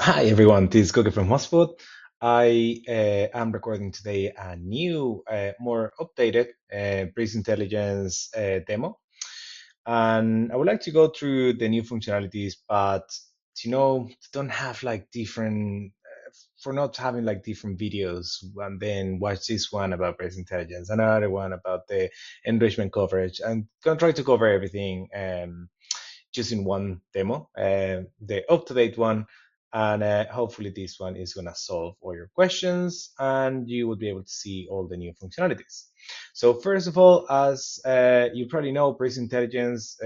Hi everyone, this is Cookie from HubSpot. I am recording today a new, more updated Breeze Intelligence demo, and I would like to go through the new functionalities, but don't have like different, for not having like different videos, and then watch this one about Breeze Intelligence, another one about the enrichment coverage, and gonna try to cover everything. Just in one demo, the up-to-date one, and hopefully this one is going to solve all your questions and you will be able to see all the new functionalities. So first of all, as you probably know, Breeze Intelligence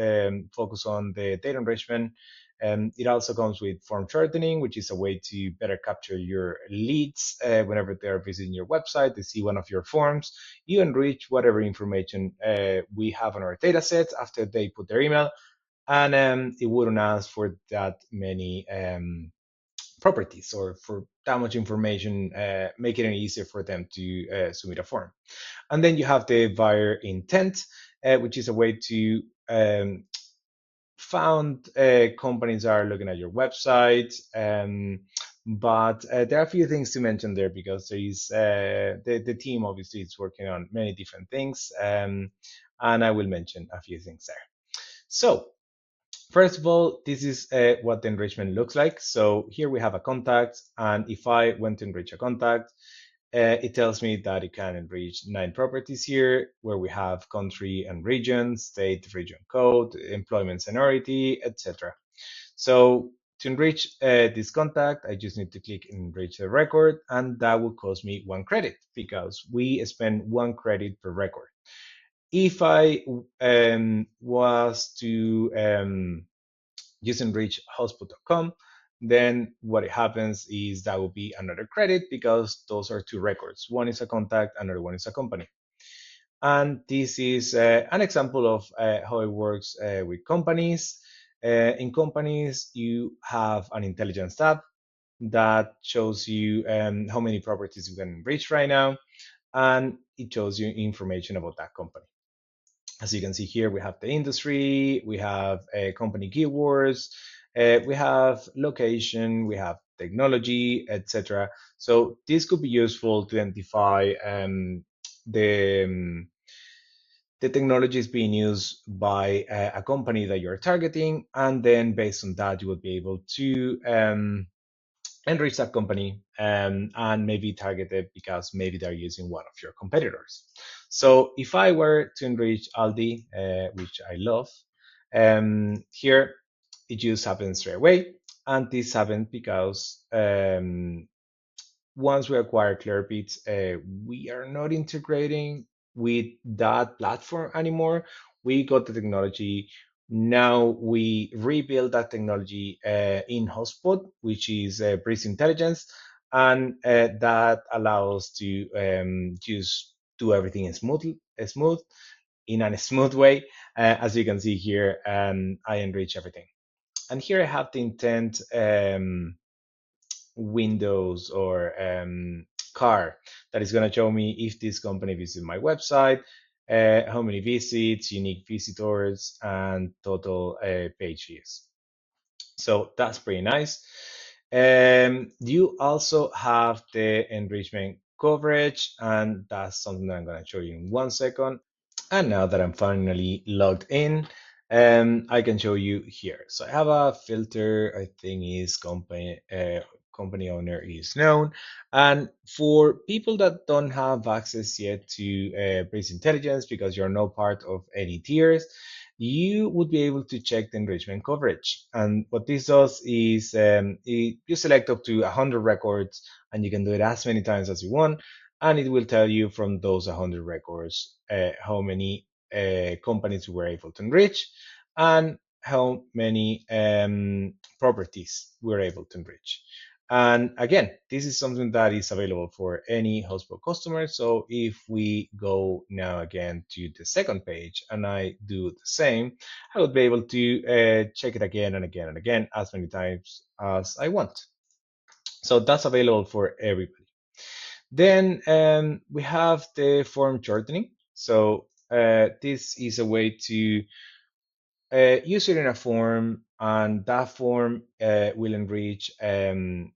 focus on the data enrichment. It also comes with form shortening, which is a way to better capture your leads whenever they're visiting your website. They see one of your forms. You enrich whatever information we have on our data sets after they put their email, and it wouldn't ask for that many properties or for that much information, making it easier for them to submit a form. And then you have the buyer intent, which is a way to found companies are looking at your website. But there are a few things to mention there because there is the team obviously is working on many different things, and I will mention a few things there. So first of all, this is what the enrichment looks like. So here we have a contact, and if I went to enrich a contact, it tells me that it can enrich 9 properties here, where we have country and region, state, region code, employment seniority, etc. So to enrich this contact, I just need to click enrich the record, and that will cost me 1 credit because we spend 1 credit per record. If I was to just enrich hotspot.com, then what happens is that will be another credit because those are 2 records. One is a contact, another one is a company. And this is an example of how it works with companies. In companies, you have an intelligence tab that shows you how many properties you can enrich right now, and it shows you information about that company. As you can see here, we have the industry, we have company keywords, we have location, we have technology, etc. So this could be useful to identify the um, the technology is being used by a company that you're targeting, and then based on that, you will be able to enrich that company, and maybe target it because maybe they're using one of your competitors. So if I were to enrich Aldi, which I love, here it just happens straight away. And this happened because once we acquire Clearbit, we are not integrating with that platform anymore. We got the technology. Now we rebuild that technology in HubSpot, which is Breeze Intelligence, and that allows to just do everything smooth in a smooth way. As you can see here, I enrich everything. And here I have the intent windows or car that is going to show me if this company visited my website, how many visits, unique visitors, and total page views. So that's pretty nice. You also have the enrichment coverage, and that's something that I'm going to show you in 1 second. And now that I'm finally logged in, I can show you here. So I have a filter, I think is company owner is known. And for people that don't have access yet to Breeze Intelligence because you're no part of any tiers, you would be able to check the enrichment coverage. And what this does is you select up to 100 records, and you can do it as many times as you want, and it will tell you from those 100 records how many companies we were able to enrich and how many properties we were able to enrich. And again, this is something that is available for any HubSpot customer. So if we go now again to the second page and I do the same, I will be able to check it again and again and again as many times as I want. So that's available for everybody. Then we have the form shortening. So this is a way to use it in a form and that form will enrich as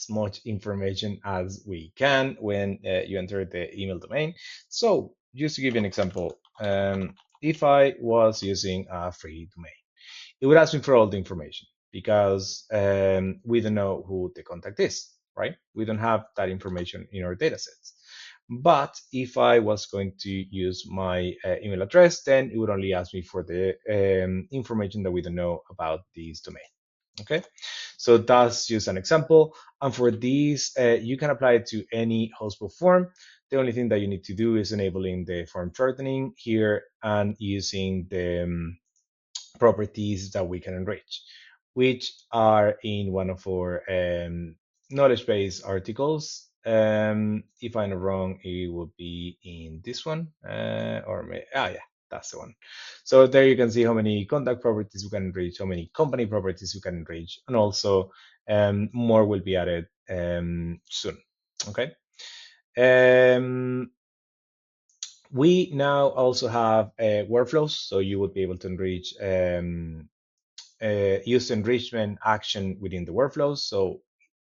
much information as we can when you enter the email domain. So just to give you an example, if I was using a free domain, it would ask me for all the information because we don't know who the contact is, right? We don't have that information in our datasets. But if I was going to use my email address, then it would only ask me for the information that we don't know about this domain. Okay, so that's just an example. And for these, you can apply it to any HubSpot form. The only thing that you need to do is enabling the form shortening here and using the properties that we can enrich, which are in one of our knowledge base articles. If I'm not wrong, it would be in this one, yeah, that's the one. So there you can see how many contact properties we can enrich, how many company properties we can enrich, and also more will be added soon. Okay. Um, we now also have workflows, so you would be able to enrich use enrichment action within the workflows. So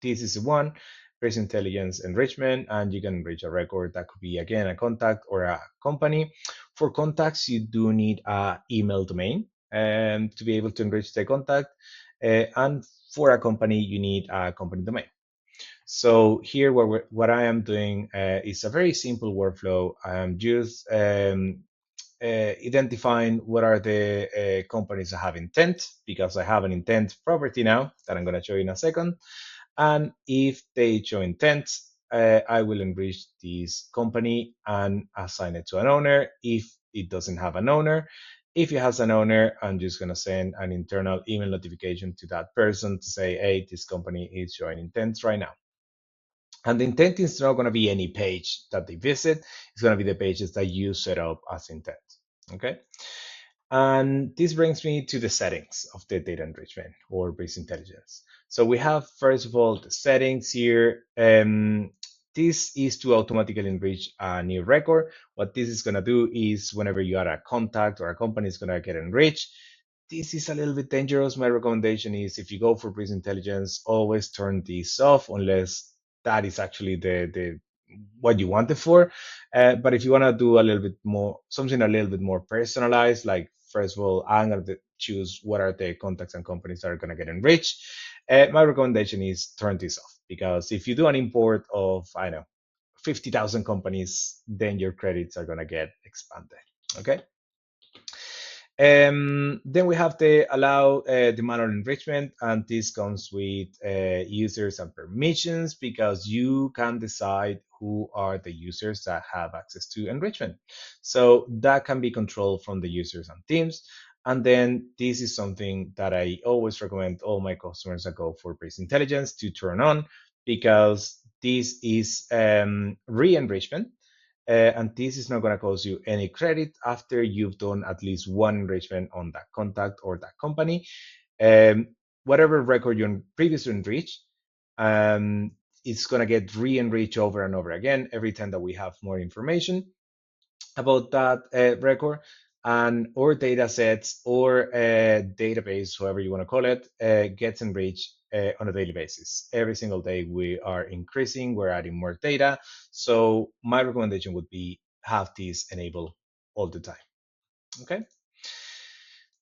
this is one, business intelligence enrichment, and you can enrich a record that could be, again, a contact or a company. For contacts, you do need an email domain to be able to enrich the contact. And for a company, you need a company domain. So here, what I am doing is a very simple workflow. I am just identifying what are the companies that have intent, because I have an intent property now that I'm going to show you in a second. And if they show intent, I will enrich this company and assign it to an owner. If it doesn't have an owner, if it has an owner, I'm just going to send an internal email notification to that person to say, hey, this company is showing intent right now. And the intent is not going to be any page that they visit. It's going to be the pages that you set up as intent. Okay. And this brings me to the settings of the data enrichment or business intelligence. So we have, first of all, the settings here. This is to automatically enrich a new record. What this is going to do is whenever you add a contact or a company is going to get enriched, this is a little bit dangerous. My recommendation is, if you go for business intelligence, always turn this off unless that is actually the what you want it for. But if you want to do a little bit more, something a little bit more personalized, like, first of all, I'm going to choose what are the contacts and companies that are going to get enriched. My recommendation is turn this off, because if you do an import of, I know, 50,000 companies, then your credits are going to get expanded. Okay. Then we have the allow the manual enrichment, and this comes with users and permissions, because you can decide who are the users that have access to enrichment. So that can be controlled from the users and teams. And then this is something that I always recommend all my customers that go for business intelligence to turn on, because this is re-enrichment. And this is not going to cost you any credit after you've done at least one enrichment on that contact or that company. Whatever record you previously enriched, it's going to get re-enriched over and over again every time that we have more information about that record. And or data sets or database, however you want to call it, gets enriched on a daily basis. Every single day we are increasing, we're adding more data. So my recommendation would be have this enabled all the time. Okay.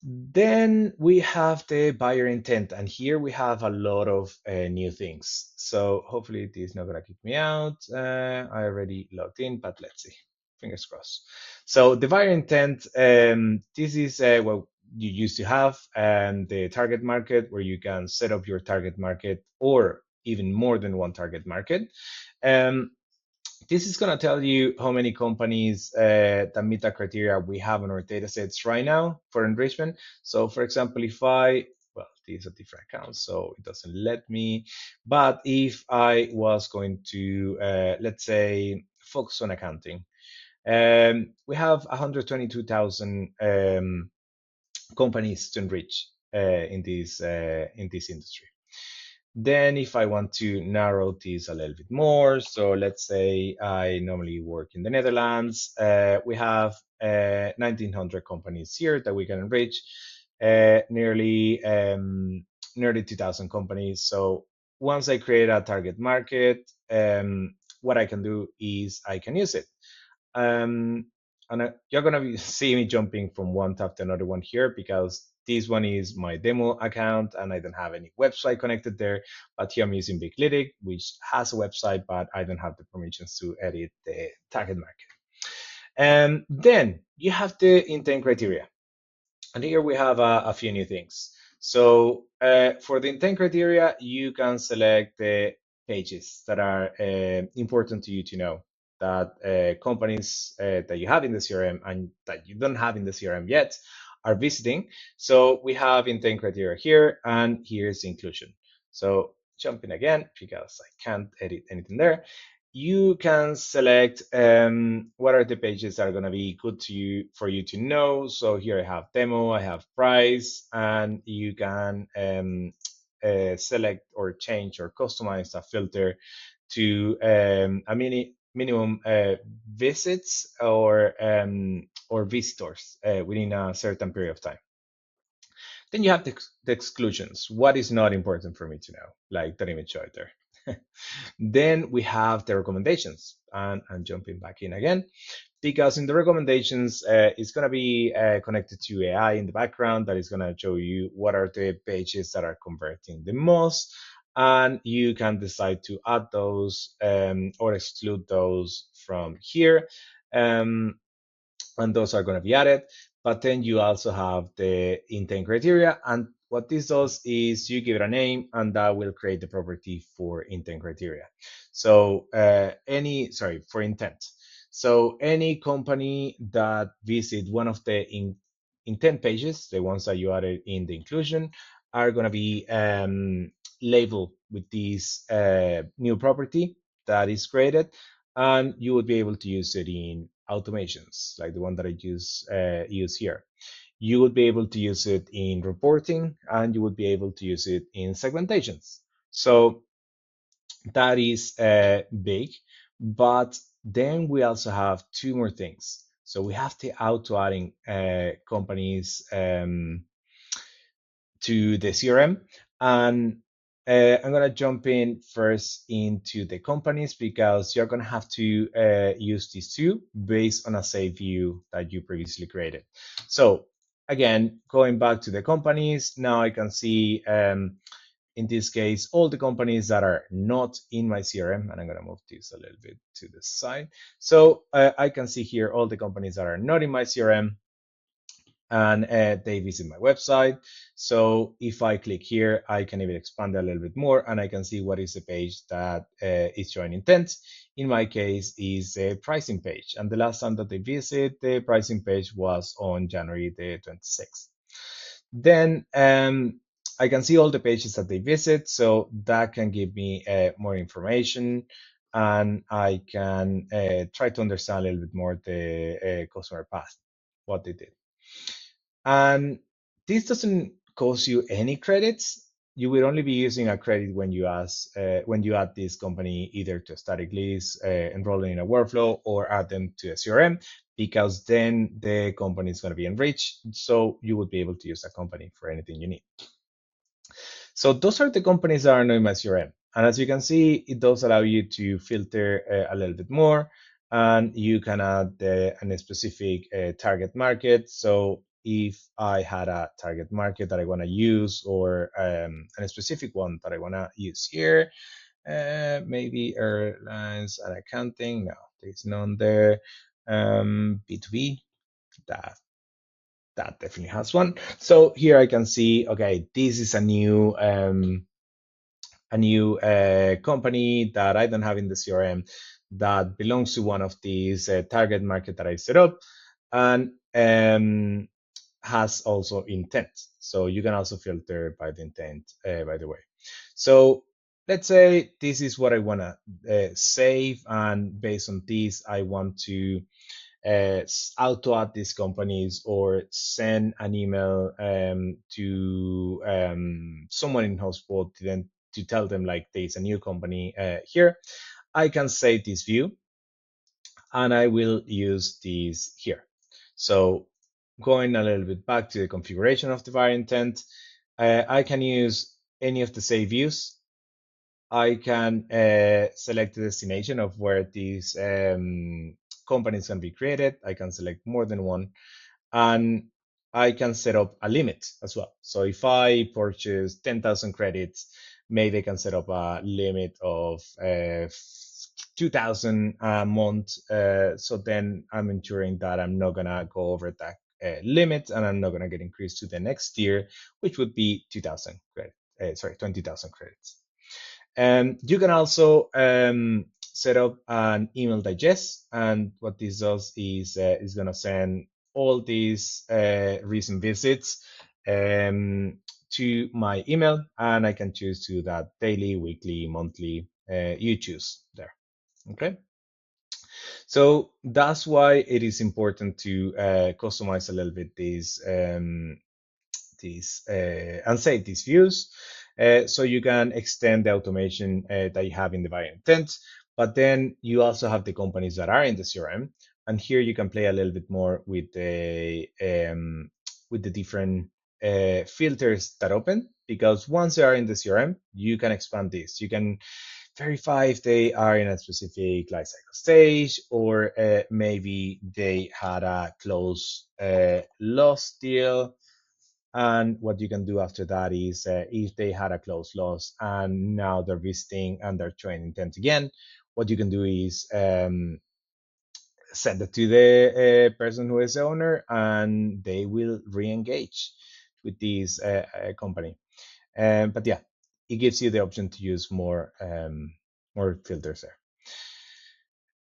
Then we have the buyer intent, and here we have a lot of new things. So hopefully this is not gonna kick me out. I already logged in, but let's see. Fingers crossed. So the buyer intent, this is what you used to have, and the target market, where you can set up your target market or even more than one target market. This is going to tell you how many companies that meet that criteria we have in our data sets right now for enrichment. So for example, if well, these are different accounts, so it doesn't let me. But if I was going to, let's say, focus on accounting, we have 122,000 companies to enrich in this industry. Then if I want to narrow this a little bit more, so let's say I normally work in the Netherlands, we have 1,900 companies here that we can enrich. nearly 2,000 companies. So once I create a target market, what I can do is I can use it. Um, and you're gonna see me jumping from one tab to another one here because this one is my demo account and I don't have any website connected there. But here I'm using BigLitic, which has a website, but I don't have the permissions to edit the target market. And then you have the intent criteria. And here we have a few new things. So for the intent criteria, you can select the pages that are important to you to know that companies that you have in the CRM and that you don't have in the CRM yet are visiting. So we have intent criteria here, and here's inclusion. So jumping again, because I can't edit anything there, you can select what are the pages that are going to be good to you for you to know. So here I have demo, I have price, and you can select or change or customize a filter to a minimum visits or visitors within a certain period of time. Then you have the exclusions. What is not important for me to know, like that image right there. Then we have the recommendations, and I'm jumping back in again because in the recommendations, it's going to be connected to AI in the background that is going to show you what are the pages that are converting the most, and you can decide to add those or exclude those from here. Um, and those are going to be added. But then you also have the intent criteria. And what this does is you give it a name, and that will create the property for intent criteria. So for intent. So any company that visit one of the intent pages, the ones that you added in the inclusion, are going to be labeled with this new property that is created, and you would be able to use it in automations like the one that I use here. You would be able to use it in reporting, and you would be able to use it in segmentations. So that is big, but then we also have two more things. So we have the auto adding companies to the CRM. And I'm going to jump in first into the companies because you're going to have to use these two based on a save view that you previously created. So again, going back to the companies, now I can see in this case, all the companies that are not in my CRM, and I'm going to move this a little bit to the side. So I can see here all the companies that are not in my CRM, and they visit my website. So if I click here, I can even expand a little bit more, and I can see what is the page that is showing intent. In my case, is a pricing page, and the last time that they visit, the pricing page was on January the 26th. Then I can see all the pages that they visit, so that can give me more information, and I can try to understand a little bit more the customer path, what they did. And this doesn't cost you any credits. You will only be using a credit when you add this company either to a static list, enroll in a workflow, or add them to a CRM, because then the company is going to be enriched. So you would be able to use a company for anything you need. So those are the companies that are not in my CRM. And as you can see, it does allow you to filter a little bit more, and you can add a specific target market. So if I had a target market that I want to use, or a specific one that I want to use here, maybe airlines and accounting. No, there's none there. B2B, that definitely has one. So here I can see, okay, this is a new company that I don't have in the CRM that belongs to one of these target market that I set up, and has also intent. So you can also filter by the intent, by the way. So let's say this is what I want to save, and based on this, I want to auto add these companies or send an email to someone in HubSpot to tell them like there's a new company here. I can save this view, and I will use this here. So going a little bit back to the configuration of the buyer intent, I can use any of the save views. I can select the destination of where these companies can be created. I can select more than one, and I can set up a limit as well. So if I purchase 10,000 credits, maybe I can set up a limit of 2,000 a month. So then I'm ensuring that I'm not gonna go over that limit, and I'm not gonna get increased to the next tier, which would be 2,000 credit. Sorry, 20,000 credits. You can also set up an email digest, and what this does is going to send all these recent visits to my email, and I can choose to do that daily, weekly, monthly. You choose there. Okay. So that's why it is important to customize a little bit these and save these views. So you can extend the automation that you have in the buyer intent, but then you also have the companies that are in the CRM, and here you can play a little bit more with the different filters that open, because once they are in the CRM, you can expand this. You can verify if they are in a specific life cycle stage, or maybe they had a close loss deal. And what you can do after that is if they had a close loss and now they're visiting and they're showing intent again, what you can do is send it to the person who is the owner, and they will re-engage with this company. But yeah, it gives you the option to use more filters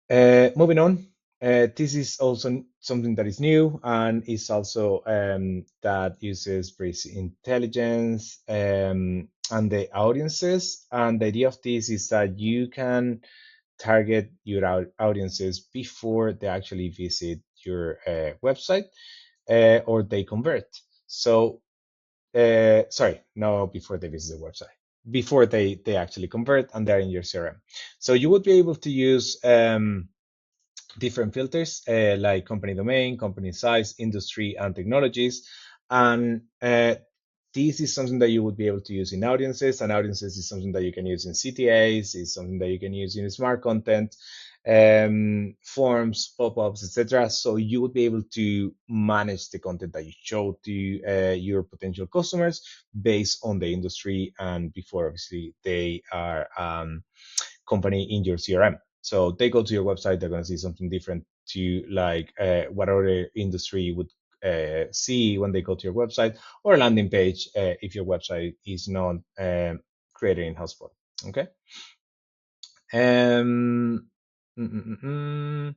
there. Moving on, this is also something that is new, and is also that uses basic intelligence and the audiences. And the idea of this is that you can target your audiences before they actually visit your website or they convert. So, sorry, no, before they visit the website, before they actually convert and they're in your CRM. So you would be able to use different filters like company domain, company size, industry, and technologies. And this is something that you would be able to use in audiences, and audiences is something that you can use in CTAs, is something that you can use in smart content, forms, pop-ups, etc. So you would be able to manage the content that you show to your potential customers based on the industry and before obviously they are company in your CRM. So they go to your website, they're going to see something different to like what other industry would see when they go to your website, or a landing page if your website is not created in HubSpot. Okay. Um, mm, mm, mm, mm.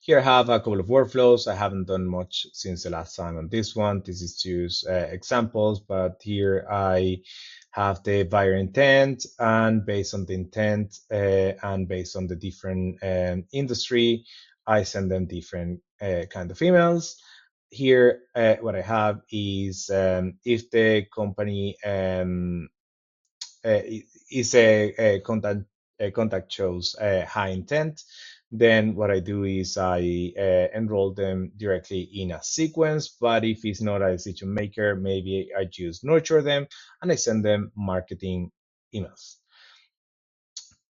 Here I have a couple of workflows. I haven't done much since the last time on this one. This is just examples, but here I have the buyer intent, and based on the intent and based on the different industry, I send them different kind of emails. Here, what I have is if the company is a contact shows high intent, then what I do is I enroll them directly in a sequence. But if it's not a decision maker, maybe I just nurture them and I send them marketing emails.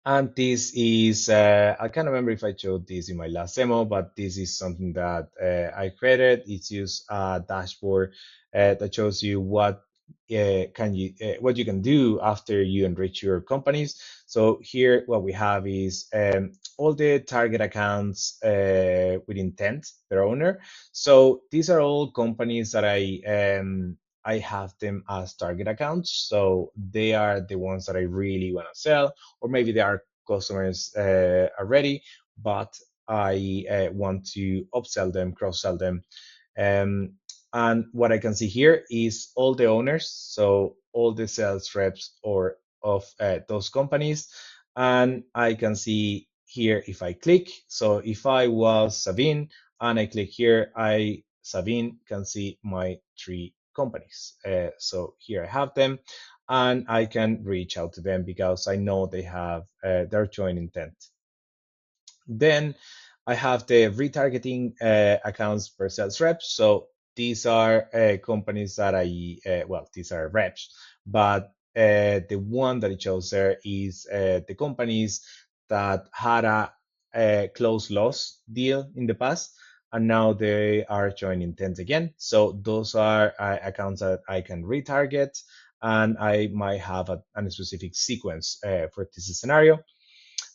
And this is, I can't remember if I showed this in my last demo, but this is something that I created. It's just a dashboard that shows you what you can do after you enrich your companies. So here, what we have is all the target accounts with intent per owner. So these are all companies that I have them as target accounts. So they are the ones that I really want to sell, or maybe they are customers already, but I want to upsell them, cross sell them. Um, and what I can see here is all the owners, so all the sales reps or of those companies. And I can see here if I click. So if I was Sabine and I click here, Sabine can see my 3 companies. So here I have them, and I can reach out to them because I know they have their joint intent. Then I have the retargeting accounts per sales rep. So these are companies that well, these are reps, but the one that it shows there is the companies that had a close loss deal in the past, and now they are showing intent again. So those are accounts that I can retarget, and I might have a specific sequence for this scenario.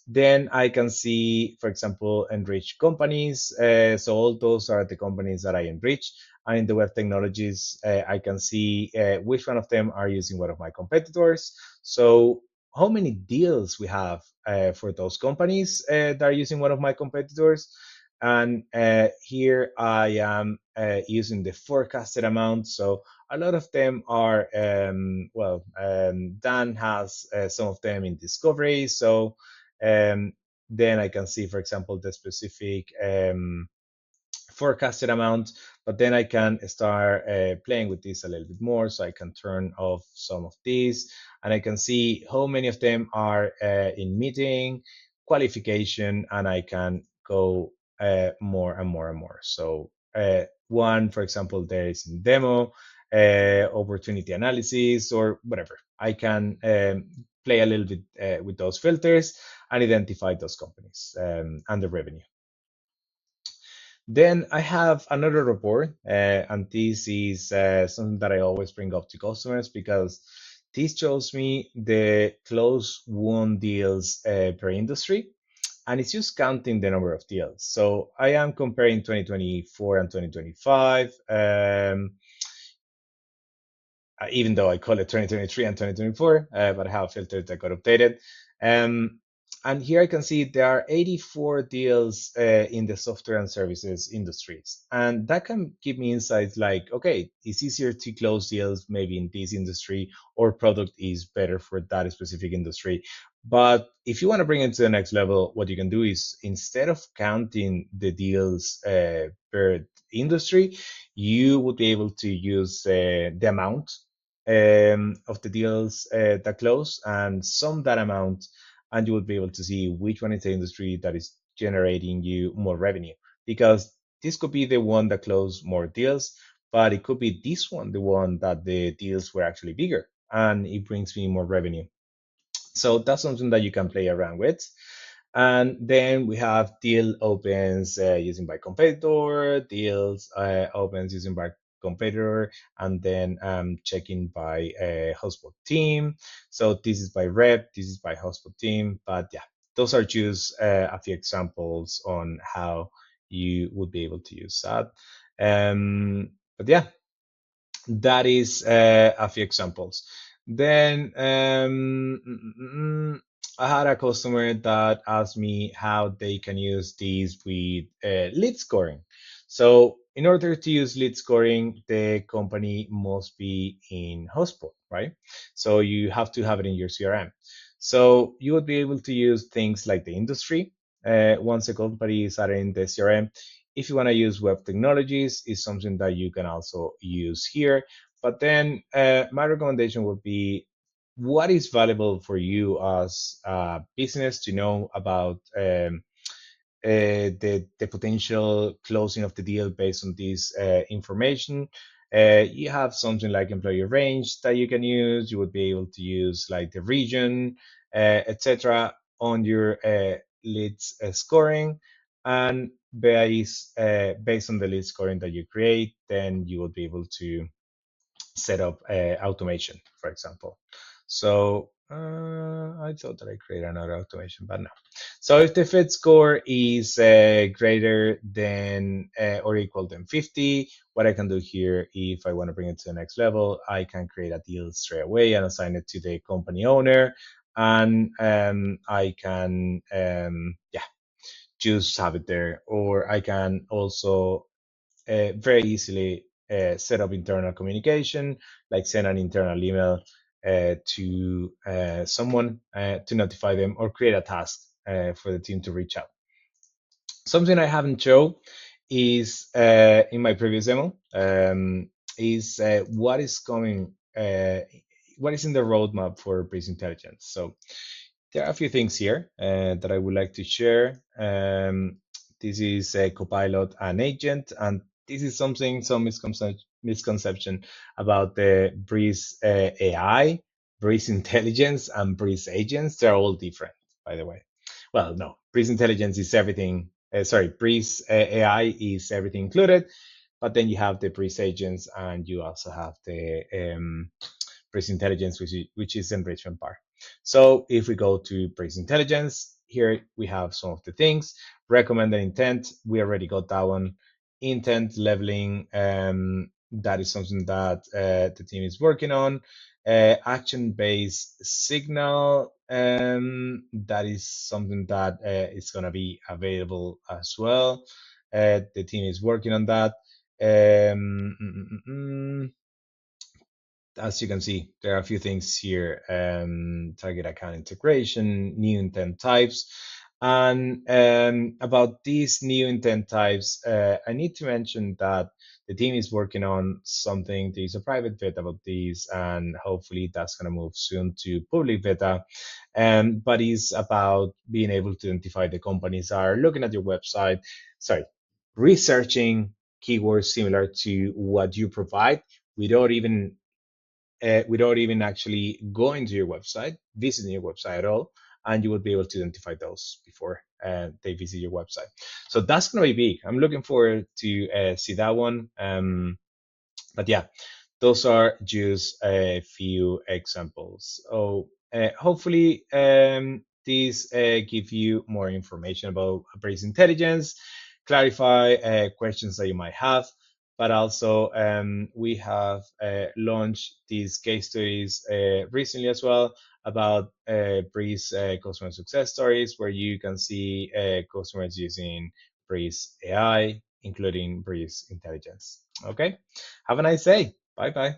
Then I can see, for example, enriched companies. So all those are the companies that I enrich. And in the web technologies, I can see which one of them are using one of my competitors. So how many deals we have for those companies that are using one of my competitors. And here I am using the forecasted amount. So a lot of them are, Dan has some of them in discovery. So um, then I can see, for example, the specific forecasted amount, but then I can start playing with this a little bit more. So I can turn off some of these, and I can see how many of them are in meeting, qualification, and I can go more and more and more. So one, for example, there is in demo, opportunity analysis, or whatever. I can play a little bit with those filters and identify those companies and the revenue. Then I have another report, and this is something that I always bring up to customers because this shows me the close won deals per industry, and it's just counting the number of deals. So I am comparing 2024 and 2025. Even though I call it 2023 and 2024, but I have filters that got updated. Um, and here I can see there are 84 deals in the software and services industries. And that can give me insights like, okay, it's easier to close deals maybe in this industry, or product is better for that specific industry. But if you want to bring it to the next level, what you can do is instead of counting the deals per industry, you would be able to use the amount of the deals that close and sum that amount, and you would be able to see which one is the industry that is generating you more revenue. Because this could be the one that closed more deals, but it could be this one, the one that the deals were actually bigger and it brings me more revenue. So that's something that you can play around with. And then we have deal opens using by competitor, deals opens using by competitor, and then checking by HubSpot team. So this is by rep, this is by HubSpot team. But yeah, those are just a few examples on how you would be able to use that. But yeah, that is a few examples. Then I had a customer that asked me how they can use these with lead scoring. So in order to use lead scoring, the company must be in HubSpot, right? So you have to have it in your CRM. So you would be able to use things like the industry. Once a company is added in the CRM, if you want to use web technologies, is something that you can also use here. But then my recommendation would be what is valuable for you as a business to know about the potential closing of the deal based on this information. You have something like employee range that you can use. You would be able to use like the region, etc., on your leads scoring, and based on the lead scoring that you create, then you will be able to set up automation, for example. So I thought that I created another automation, but no. So if the fit score is greater than or equal than 50, what I can do here, if I want to bring it to the next level, I can create a deal straight away and assign it to the company owner. And I can, yeah, just have it there. Or I can also very easily set up internal communication, like send an internal email to someone to notify them, or create a task for the team to reach out. Something I haven't shown is in my previous demo is what is coming, what is in the roadmap for business intelligence. So there are a few things here that I would like to share. This is a Copilot and agent, and this is something, some misconception about the Breeze AI, Breeze Intelligence, and Breeze Agents. They're all different, by the way. Well, no, Breeze Intelligence is everything. Sorry, Breeze AI is everything included, but then you have the Breeze Agents, and you also have the Breeze Intelligence, which is enrichment part. So if we go to Breeze Intelligence, here we have some of the things. Recommended intent, we already got that one. Intent leveling, that is something that the team is working on. Action-based signal, that is something that is going to be available as well. The team is working on that. As you can see, there are a few things here. Target account integration, new intent types. And about these new intent types, I need to mention that the team is working on something. There's a private beta about these, and hopefully that's going to move soon to public beta. But it's about being able to identify the companies that are looking at your website, sorry, researching keywords similar to what you provide without even actually going to your website, visiting your website at all, and you will be able to identify those before they visit your website. So that's going to be big. I'm looking forward to see that one. But yeah, those are just a few examples. So hopefully these give you more information about Brace Intelligence, clarify questions that you might have, but also we have launched these case studies recently as well about Breeze customer success stories, where you can see customers using Breeze AI, including Breeze Intelligence. Okay, have a nice day. Bye bye.